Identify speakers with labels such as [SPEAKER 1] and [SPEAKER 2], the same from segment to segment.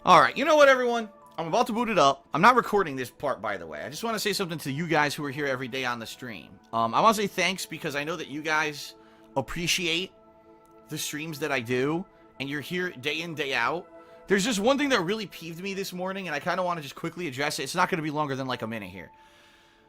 [SPEAKER 1] Alright, you know what, everyone? I'm about to boot it up. I'm not recording this part, by the way. I just want to say something to you guys who are here every day on the stream. I want to say thanks because I know that you guys appreciate the streams that I do, and you're here day in, day out. There's just one thing that really peeved me this morning, and I kind of want to just quickly address it. It's not going to be longer than like a minute here.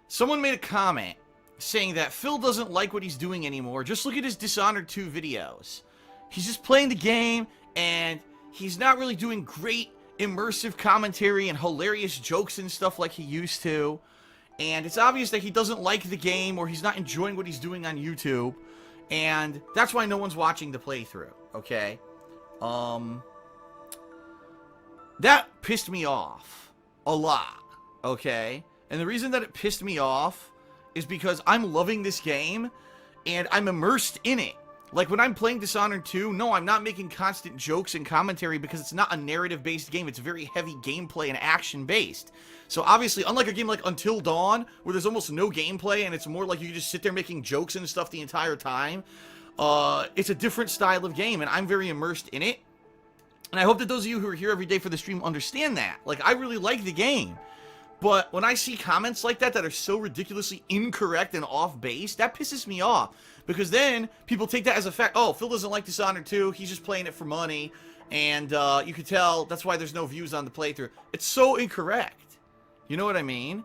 [SPEAKER 1] Someone made a comment saying that Phil doesn't like what he's doing anymore. Just look at his Dishonored 2 videos. He's just playing the game, and he's not really doing great immersive commentary and hilarious jokes and stuff like he used to. And it's obvious that he doesn't like the game, or he's not enjoying what he's doing on YouTube. And that's why no one's watching the playthrough, okay? That pissed me off a lot, okay? And the reason that it pissed me off is because I'm loving this game, and I'm immersed in it. Like, when I'm playing Dishonored 2, no, I'm not making constant jokes and commentary because it's not a narrative-based game. It's very heavy gameplay and action-based. So, obviously, unlike a game like Until Dawn, where there's almost no gameplay and it's more like you just sit there making jokes and stuff the entire time, it's a different style of game, and I'm very immersed in it. And I hope that those of you who are here every day for the stream understand that. Like, I really like the game. But when I see comments like that are so ridiculously incorrect and off-base, that pisses me off. Because then people take that as a fact. Oh, Phil doesn't like Dishonored 2. He's just playing it for money. And you can tell that's why there's no views on the playthrough. It's so incorrect. You know what I mean?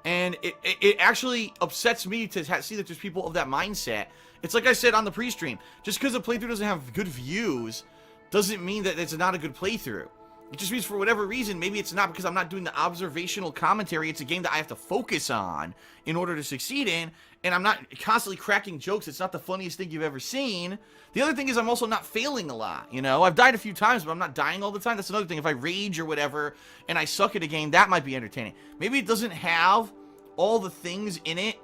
[SPEAKER 1] And it actually upsets me to see that there's people of that mindset. It's like I said on the pre-stream. Just because a playthrough doesn't have good views doesn't mean that it's not a good playthrough. It just means for whatever reason, maybe it's not because I'm not doing the observational commentary. It's a game that I have to focus on in order to succeed in, and I'm not constantly cracking jokes. It's not the funniest thing you've ever seen. The other thing is I'm also not failing a lot, you know? I've died a few times, but I'm not dying all the time. That's another thing. If I rage or whatever and I suck at a game, that might be entertaining. Maybe it doesn't have all the things in it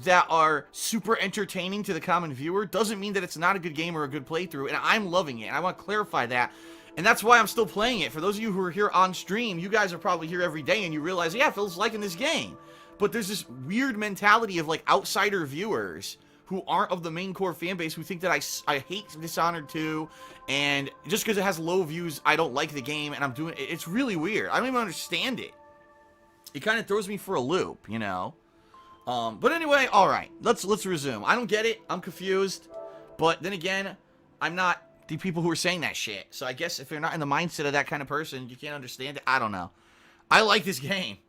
[SPEAKER 1] that are super entertaining to the common viewer. Doesn't mean that it's not a good game or a good playthrough, and I'm loving it, and I want to clarify that. And that's why I'm still playing it. For those of you who are here on stream, you guys are probably here every day and you realize, yeah, Phil's liking this game. But there's this weird mentality of, like, outsider viewers who aren't of the main core fan base who think that I hate Dishonored 2, and just because it has low views, I don't like the game, and I'm doing it. It's really weird. I don't even understand it. It kind of throws me for a loop, you know? But anyway, alright. Let's resume. I don't get it. I'm confused. But then again, I'm not the people who are saying that shit. So I guess if you're not in the mindset of that kind of person, you can't understand it. I don't know. I like this game.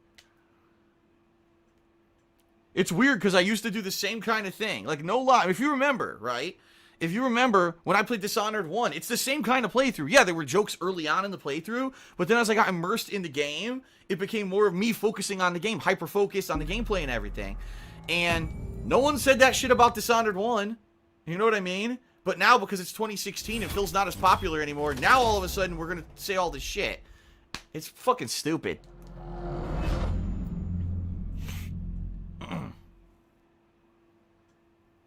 [SPEAKER 1] It's weird because I used to do the same kind of thing. Like, no lie. If you remember, right? If you remember, when I played Dishonored 1, it's the same kind of playthrough. Yeah, there were jokes early on in the playthrough, but then as I got immersed in the game, it became more of me focusing on the game, hyper-focused on the gameplay and everything. And no one said that shit about Dishonored 1. You know what I mean? But now, because it's 2016 and Phil's not as popular anymore, now all of a sudden we're going to say all this shit. It's fucking stupid.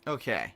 [SPEAKER 1] Okay.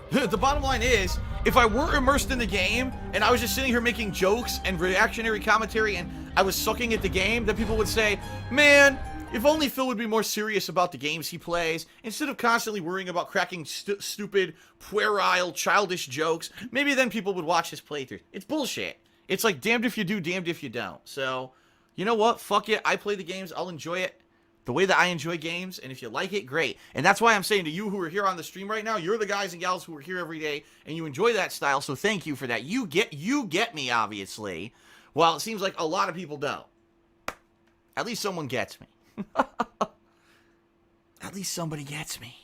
[SPEAKER 1] The bottom line is, if I were immersed in the game, and I was just sitting here making jokes and reactionary commentary, and I was sucking at the game, then people would say, man, if only Phil would be more serious about the games he plays, instead of constantly worrying about cracking stupid, puerile, childish jokes, maybe then people would watch his playthrough. It's bullshit. It's like, damned if you do, damned if you don't. So, you know what? Fuck it. I play the games. I'll enjoy it the way that I enjoy games, and if you like it, great. And that's why I'm saying to you who are here on the stream right now, you're the guys and gals who are here every day, and you enjoy that style, so thank you for that. You get me, obviously. Well, it seems like a lot of people don't. At least someone gets me. At least somebody gets me.